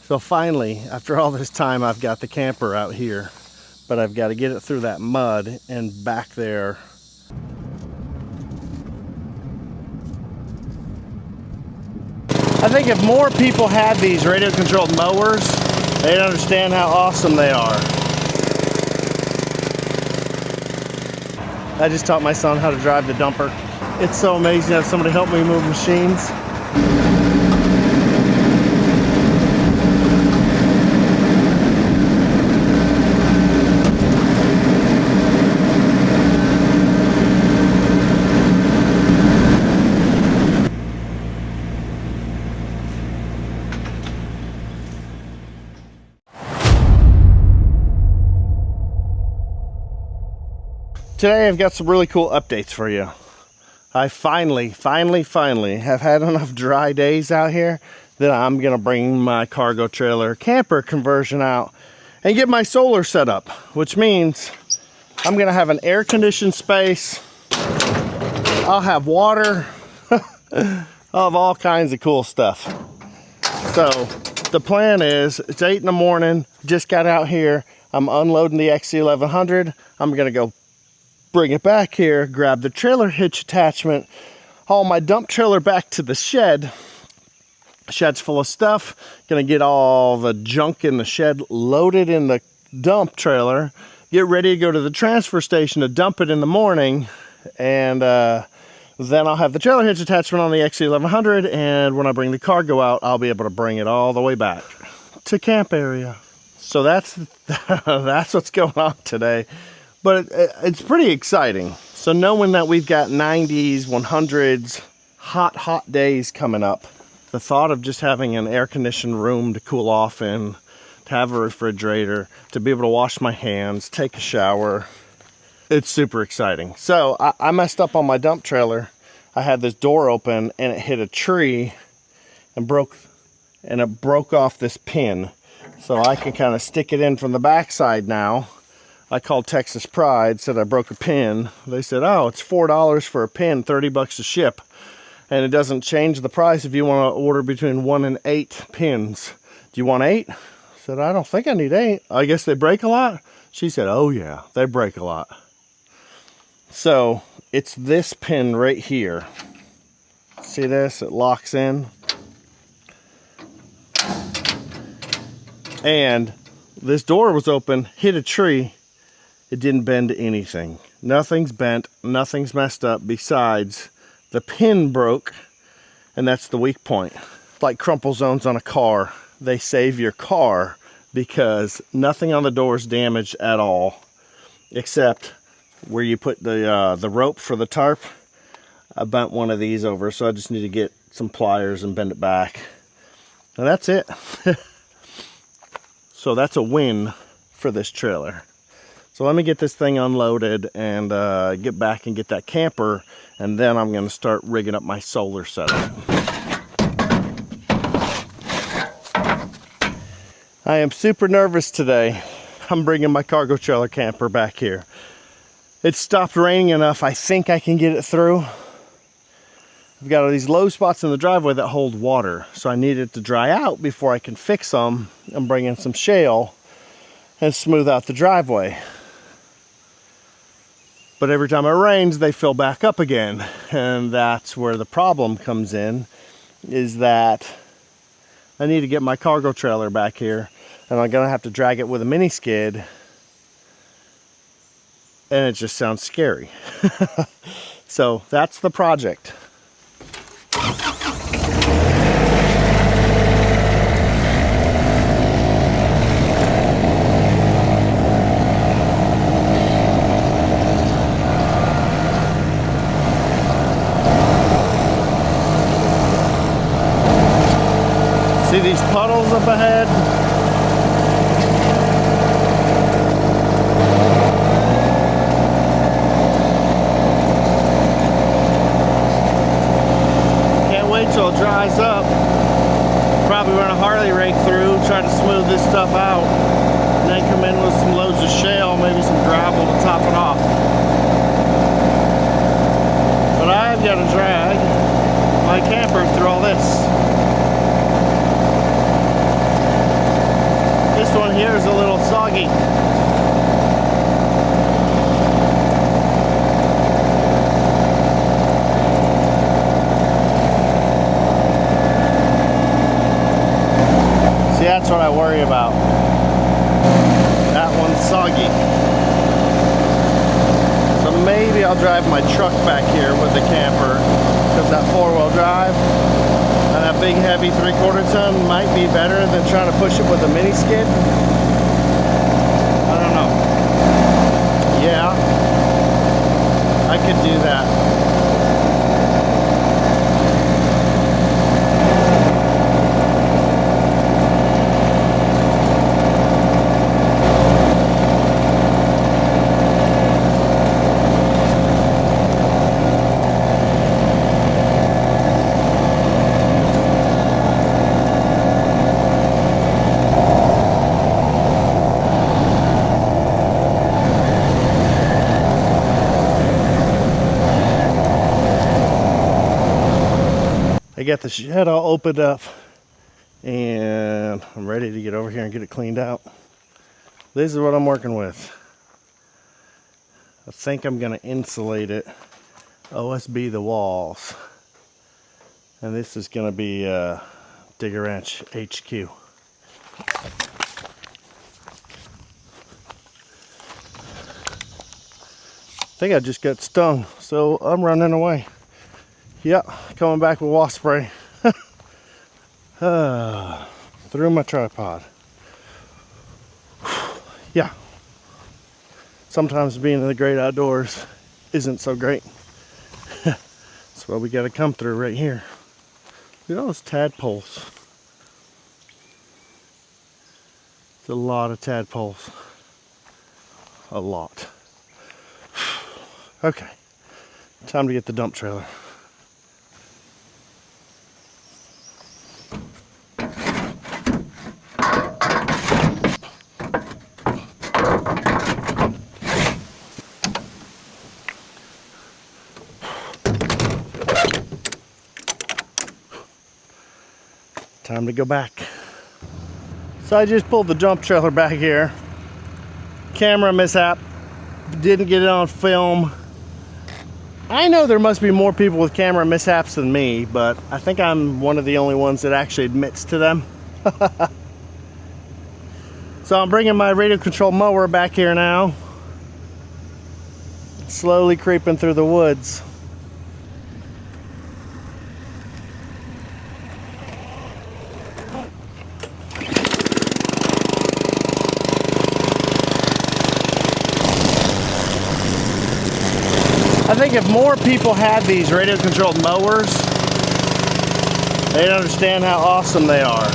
So finally, after all this time, I've got the camper out here, but I've got to get it through that mud and back there. I think if more people had these radio controlled mowers, they'd understand how awesome they are. I just taught my son how to drive the dumper. It's so amazing to have somebody help me move machines. Today I've got some really cool updates for you. I finally have had enough dry days out here that I'm gonna bring my cargo trailer camper conversion out and get my solar set up, which means I'm gonna have an air conditioned space. I'll have water. I'll have all kinds of cool stuff. So the plan is, it's 8 in the morning, just got out here. I'm unloading the XC1100. I'm gonna go bring it back here, grab the trailer hitch attachment, haul my dump trailer back to the shed. Shed's full of stuff. Gonna get all the junk in the shed loaded in the dump trailer, get ready to go to the transfer station to dump it in the morning, and then I'll have the trailer hitch attachment on the XC1100, and when I bring the cargo out, I'll be able to bring it all the way back to camp area. So that's what's going on today. But it's pretty exciting. So knowing that we've got 90s, 100s, hot days coming up, the thought of just having an air-conditioned room to cool off in, to have a refrigerator, to be able to wash my hands, take a shower, it's super exciting. So I messed up on my dump trailer. I had this door open and it hit a tree and it broke off this pin. So I can kind of stick it in from the backside now. I called Texas Pride, said I broke a pin. They said, oh, it's $4 for a pin, 30 bucks to ship. And it doesn't change the price if you want to order between 1 and 8 pins. Do you want 8? I said, I don't think I need 8. I guess they break a lot? She said, oh yeah, they break a lot. So it's this pin right here. See this? It locks in. And this door was open, hit a tree. It didn't bend anything. Nothing's bent, nothing's messed up besides the pin broke, and that's the weak point. Like crumple zones on a car. They save your car because nothing on the door is damaged at all, except where you put the rope for the tarp. I bent one of these over, so I just need to get some pliers and bend it back. And that's it. So that's a win for this trailer. So let me get this thing unloaded and get back and get that camper, and then I'm gonna start rigging up my solar setup. I am super nervous today. I'm bringing my cargo trailer camper back here. It stopped raining enough, I think I can get it through. I've got all these low spots in the driveway that hold water, so I need it to dry out before I can fix them and bring in some shale and smooth out the driveway. But every time it rains, they fill back up again. And that's where the problem comes in, is that I need to get my cargo trailer back here, and I'm gonna have to drag it with a mini skid. And it just sounds scary. So that's the project. See these puddles up ahead? Can't wait till it dries up. Probably run a Harley rake through, try to smooth this stuff out, and then come in with some loads of shale, maybe some gravel to top it off. But I've got to drag my camper through all this. here is a little soggy. See, that's what I worry about. That one's soggy. So maybe I'll drive my truck back here with the camper, because that four-wheel drive and that big heavy 3/4 ton might be better than trying to push it with a mini skid. I don't know. Yeah, I could do that. I got the shed all opened up and I'm ready to get over here and get it cleaned out. This is what I'm working with. I think I'm gonna insulate it, OSB the walls. And this is gonna be Digga Ranch HQ. I think I just got stung, so I'm running away. Yeah, coming back with wasp spray. Through my tripod. Yeah. Sometimes being in the great outdoors isn't so great. That's what we gotta come through right here. Look at all those tadpoles. It's a lot of tadpoles. A lot. Okay, time to get the dump trailer. Time to go back. So I just pulled the dump trailer back here. Camera mishap. Didn't get it on film. I know there must be more people with camera mishaps than me, but I think I'm one of the only ones that actually admits to them. So I'm bringing my radio control mower back here now. Slowly creeping through the woods. I think if more people had these radio controlled mowers, they'd understand how awesome they are.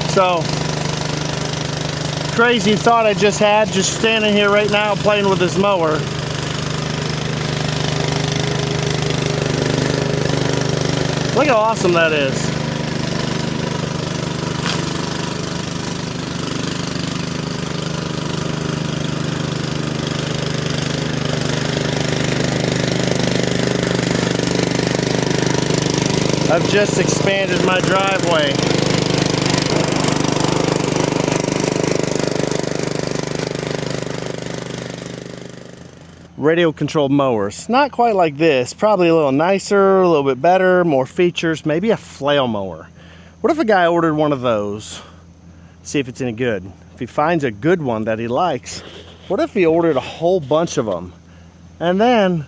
So, crazy thought I just had, just standing here right now playing with this mower. Look how awesome that is. I've just expanded my driveway. Radio controlled mowers. Not quite like this. Probably a little nicer, a little bit better, more features. Maybe a flail mower. What if a guy ordered one of those? See if it's any good. If he finds a good one that he likes, what if he ordered a whole bunch of them? And then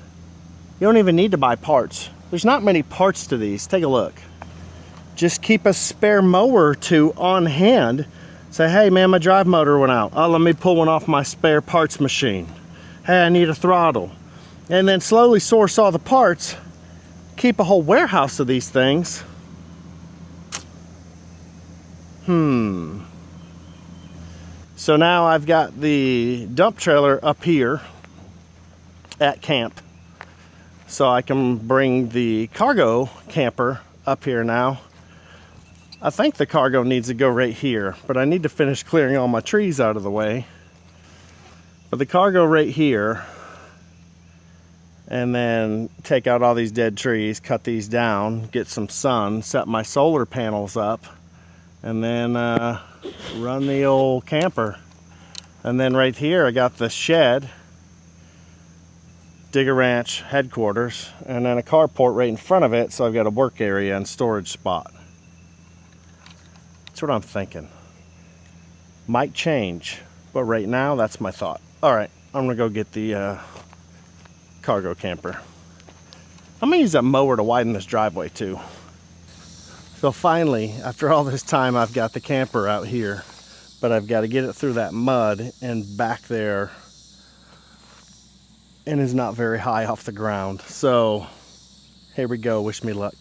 you don't even need to buy parts. There's not many parts to these. Take a look. Just keep a spare mower or two on hand. Say, hey man, my drive motor went out. Oh, let me pull one off my spare parts machine. Hey, I need a throttle. And then slowly source all the parts. Keep a whole warehouse of these things. So now I've got the dump trailer up here at camp. So I can bring the cargo camper up here now. I think the cargo needs to go right here, but I need to finish clearing all my trees out of the way. But the cargo right here, and then take out all these dead trees, cut these down, get some sun, set my solar panels up, and then run the old camper. And then right here I got the shed, Digga Ranch headquarters, and then a carport right in front of it, so I've got a work area and storage spot. That's what I'm thinking. Might change, but right now that's my thought. All right, I'm gonna go get the cargo camper. I'm gonna use that mower to widen this driveway too. So finally, after all this time, I've got the camper out here, but I've got to get it through that mud and back there, and is not very high off the ground. So here we go, wish me luck.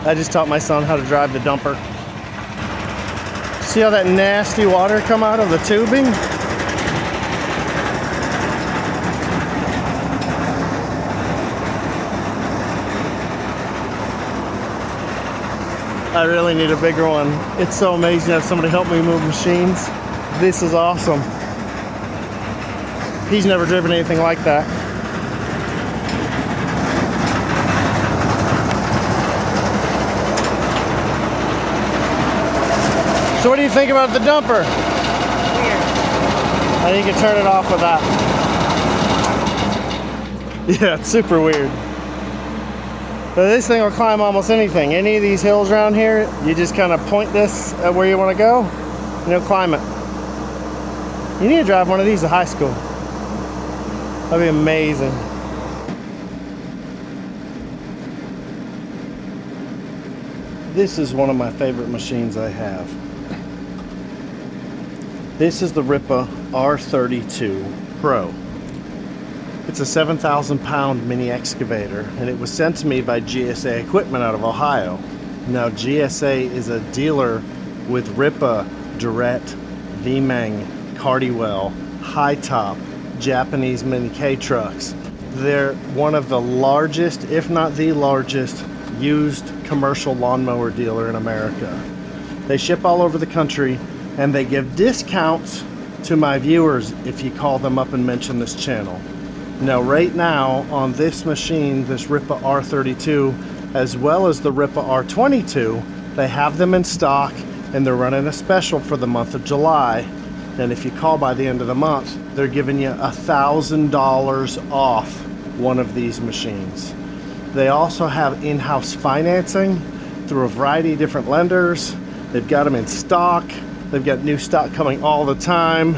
I just taught my son how to drive the dumper. See how that nasty water come out of the tubing? I really need a bigger one. It's so amazing to have somebody help me move machines. This is awesome. He's never driven anything like that. So what do you think about the dumper? Weird. I think you can turn it off with that. Yeah, it's super weird. But this thing will climb almost anything. Any of these hills around here, you just kind of point this at where you want to go, and it'll climb it. You need to drive one of these to high school. That'd be amazing. This is one of my favorite machines I have. This is the Ripa R32 Pro. It's a 7,000 pound mini excavator, and it was sent to me by GSA Equipment out of Ohio. Now GSA is a dealer with Ripa, Durette, Vmeng, Cardywell, High Top, Japanese mini K trucks. They're one of the largest, if not the largest, used commercial lawnmower dealer in America. They ship all over the country, and they give discounts to my viewers if you call them up and mention this channel. Now right now on this machine, this Ripa R32, as well as the Ripa R22, they have them in stock, and they're running a special for the month of July. And if you call by the end of the month, they're giving you $1,000 off one of these machines. They also have in-house financing through a variety of different lenders. They've got them in stock. They've got new stock coming all the time.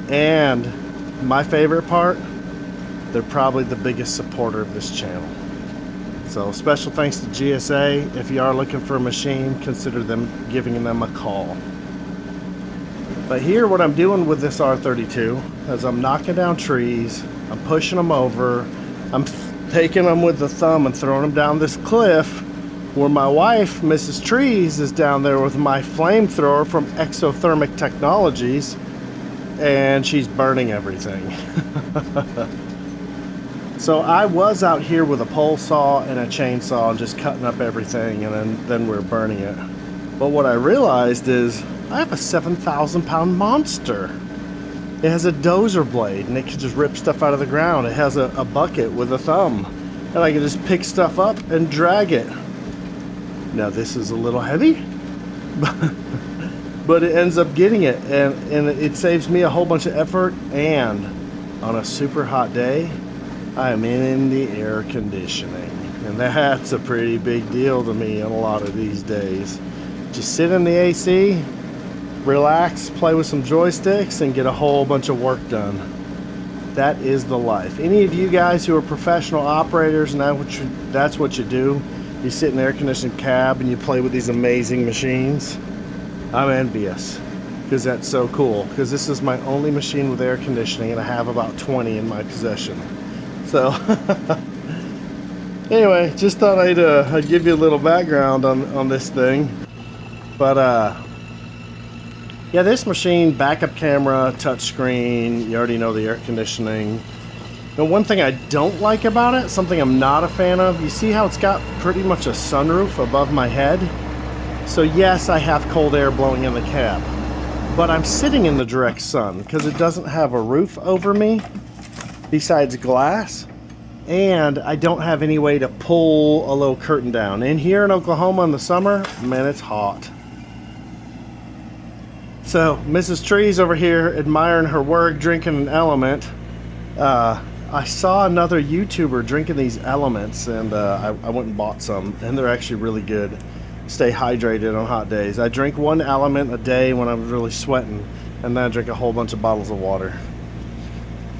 And my favorite part, they're probably the biggest supporter of this channel. So special thanks to GSA. If you are looking for a machine, consider giving them a call. But here what I'm doing with this R32 is I'm knocking down trees, I'm pushing them over, I'm taking them with the thumb and throwing them down this cliff, where my wife, Mrs. Trees, is down there with my flamethrower from Exothermic Technologies, and she's burning everything. So I was out here with a pole saw and a chainsaw and just cutting up everything, and then we're burning it. But what I realized is I have a 7,000 pound monster. It has a dozer blade, and it can just rip stuff out of the ground. It has a bucket with a thumb, and I can just pick stuff up and drag it. Now this is a little heavy, but it ends up getting it, and it saves me a whole bunch of effort. And on a super hot day, I am in the air conditioning, and that's a pretty big deal to me on a lot of these days. Just sit in the AC, relax, play with some joysticks, and get a whole bunch of work done. That is the life. Any of you guys who are professional operators, and that's what you do, you sit in an air-conditioned cab and you play with these amazing machines, I'm envious, because that's so cool. Because this is my only machine with air conditioning, and I have about 20 in my possession. So Anyway, just thought I'd give you a little background on this thing. But yeah, this machine, backup camera, touchscreen, you already know the air conditioning. Now, one thing I don't like about it, something I'm not a fan of, you see how it's got pretty much a sunroof above my head? So yes, I have cold air blowing in the cab, but I'm sitting in the direct sun because it doesn't have a roof over me besides glass, and I don't have any way to pull a little curtain down. And here in Oklahoma in the summer, man, it's hot. So Mrs. Tree's over here admiring her work, drinking an element. I saw another YouTuber drinking these elements, and I went and bought some, and they're actually really good. Stay hydrated on hot days. I drink one element a day when I'm really sweating, and then I drink a whole bunch of bottles of water.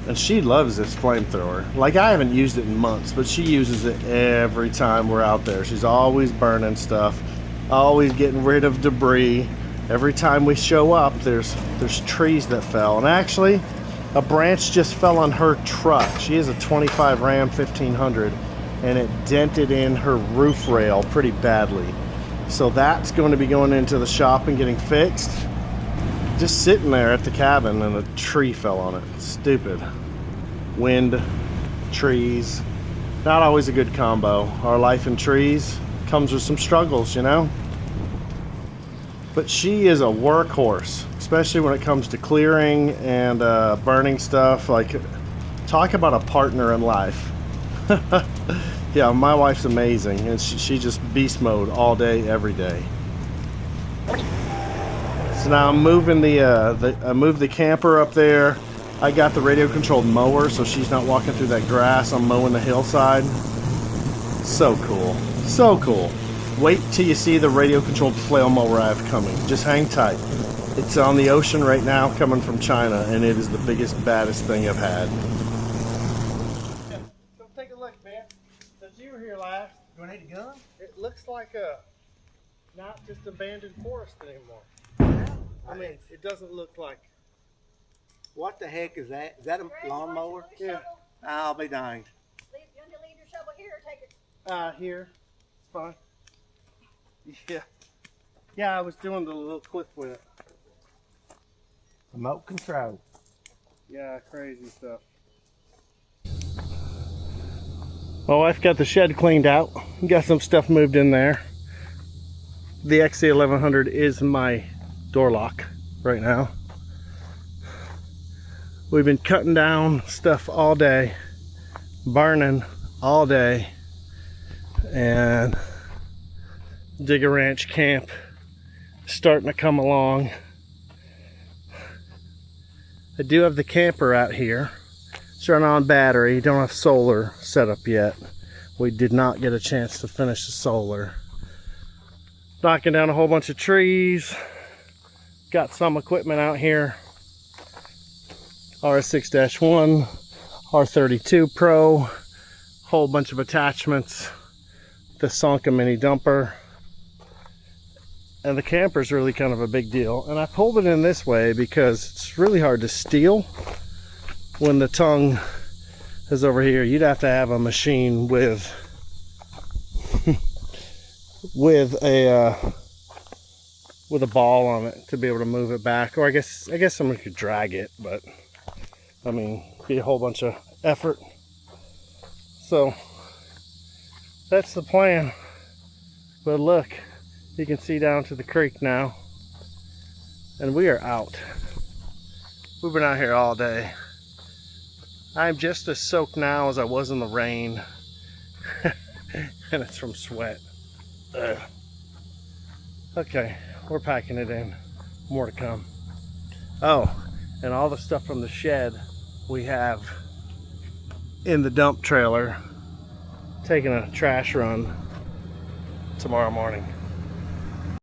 And she loves this flamethrower. Like, I haven't used it in months, but she uses it every time we're out there. She's always burning stuff, always getting rid of debris. Every time we show up, there's trees that fell. And actually, a branch just fell on her truck. She has a 25 Ram 1500, and it dented in her roof rail pretty badly. So that's going to be going into the shop and getting fixed. Just sitting there at the cabin, and a tree fell on it. Stupid. Wind, trees, not always a good combo. Our life in trees comes with some struggles, you know? But she is a workhorse, especially when it comes to clearing and burning stuff. Like, talk about a partner in life. Yeah, my wife's amazing, and she just beast mode all day, every day. So now I'm moving I moved the camper up there. I got the radio controlled mower, so she's not walking through that grass. I'm mowing the hillside. So cool, so cool. Wait till you see the radio controlled flail mower I have coming. Just hang tight. It's on the ocean right now, coming from China, and it is the biggest, baddest thing I've had. Yeah, come take a look, man. Since you were here last, You want to hit a gun? it looks like a not just abandoned forest anymore. I mean, it doesn't look like. What the heck is that? Is that a lawnmower? Yeah. I'll be darned. You want to leave your shovel here or take it? Here. It's fine. Yeah. Yeah, I was doing the little clip with it. Remote control. Yeah, crazy stuff. My wife got the shed cleaned out. Got some stuff moved in there. The XC1100 is my door lock right now. We've been cutting down stuff all day, burning all day, and Digga Ranch camp starting to come along. I do have the camper out here. It's running on battery. Don't have solar set up yet. We did not get a chance to finish the solar. Knocking down a whole bunch of trees. Got some equipment out here. RS6-1, R32 Pro, whole bunch of attachments, the Sonka mini dumper, and the camper's really kind of a big deal. And I pulled it in this way because it's really hard to steal when the tongue is over here. You'd have to have a machine with with a ball on it to be able to move it back, or I guess someone could drag it, but I mean, be a whole bunch of effort. So that's the plan. But look, you can see down to the creek now, and we are out. We've been out here all day. I'm just as soaked now as I was in the rain. And it's from sweat. Ugh. Okay, we're packing it in. More to come. Oh, and all the stuff from the shed we have in the dump trailer, taking a trash run tomorrow morning.